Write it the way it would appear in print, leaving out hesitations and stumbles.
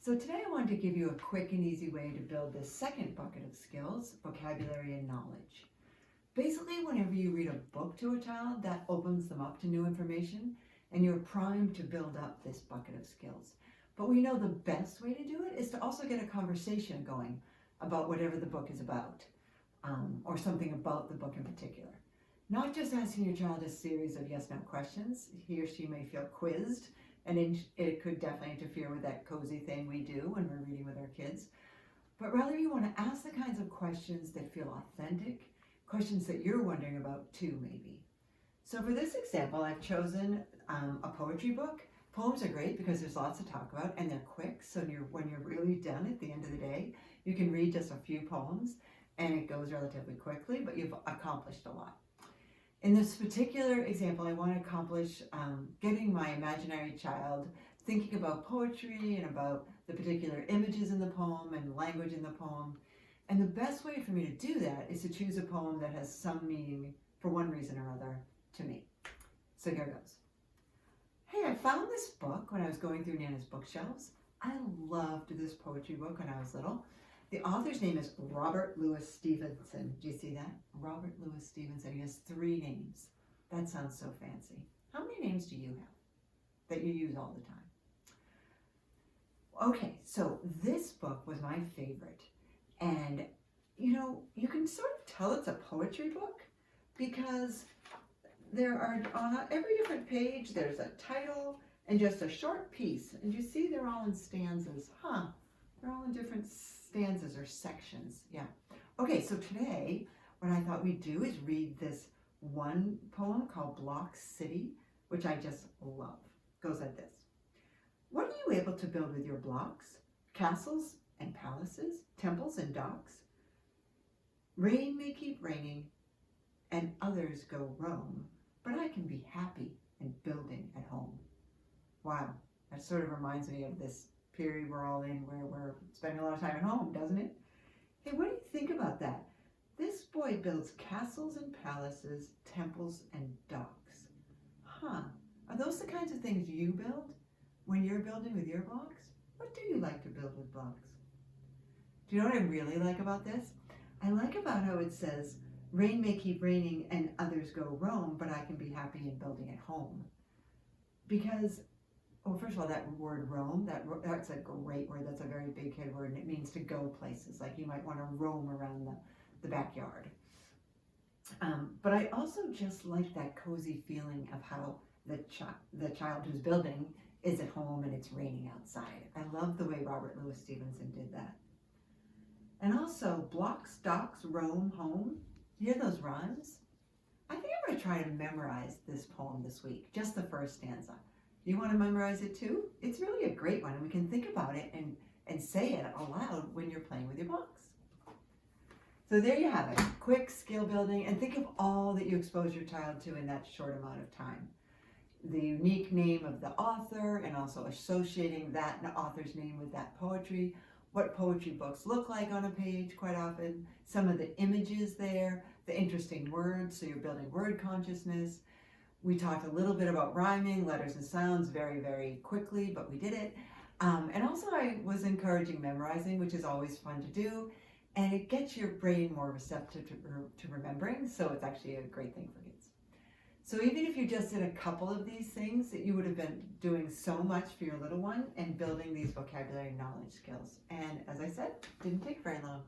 So today I wanted to give you a quick and easy way to build this second bucket of skills, vocabulary and knowledge. Basically, whenever you read a book to a child, that opens them up to new information and you're primed to build up this bucket of skills. But we know the best way to do it is to also get a conversation going about whatever the book is about, or something about the book in particular. Not just asking your child a series of yes/no questions. He or she may feel quizzed, and it could definitely interfere with that cozy thing we do when we're reading with our kids. But rather you want to ask the kinds of questions that feel authentic, questions that you're wondering about too, maybe. So for this example, I've chosen a poetry book. Poems are great because there's lots to talk about and they're quick. So when you're really done at the end of the day, you can read just a few poems and it goes relatively quickly, but you've accomplished a lot. In this particular example, I want to accomplish getting my imaginary child thinking about poetry and about the particular images in the poem and language in the poem. And the best way for me to do that is to choose a poem that has some meaning for one reason or other to me. So here goes. Hey, I found this book when I was going through Nana's bookshelves. I loved this poetry book when I was little. The author's name is Robert Louis Stevenson. Do you see that? Robert Louis Stevenson. He has 3 names. That sounds so fancy. How many names do you have that you use all the time? Okay, so this book was my favorite. And, you can sort of tell it's a poetry book because there are, on every different page, there's a title and just a short piece. And you see they're all in stanzas. They're all in different stanzas or sections. Yeah. Okay, so today, what I thought we'd do is read this one poem called Block City, which I just love. It goes like this. What are you able to build with your blocks? Castles and palaces, temples and docks? Rain may keep raining, and others go roam, but I can be happy in building at home. Wow, that sort of reminds me of this period we're all in where we're spending a lot of time at home, doesn't it? Hey, what do you think about that? This boy builds castles and palaces, temples and docks. Are those the kinds of things you build when you're building with your blocks? What do you like to build with blocks? Do you know what I really like about this? I like about how it says, rain may keep raining and others go roam, but I can be happy in building at home. Because, well, first of all, that word roam, that's a great word. That's a very big head word, and it means to go places. Like you might want to roam around the backyard. But I also just like that cozy feeling of how the child who's building is at home and it's raining outside. I love the way Robert Louis Stevenson did that. And also, blocks, docks, roam, home. You hear those rhymes? I think I'm going to try to memorize this poem this week, just the first stanza. You want to memorize it too? It's really a great one, and we can think about it and say it aloud when you're playing with your blocks. So there you have it, quick skill building, and think of all that you expose your child to in that short amount of time. The unique name of the author, and also associating that author's name with that poetry, what poetry books look like on a page quite often, some of the images there, the interesting words, so you're building word consciousness. We talked a little bit about rhyming, letters and sounds very, very quickly, but we did it. And also I was encouraging memorizing, which is always fun to do, and it gets your brain more receptive to remembering, so it's actually a great thing for kids. So even if you just did a couple of these things, that you would have been doing so much for your little one and building these vocabulary knowledge skills. And as I said, didn't take very long.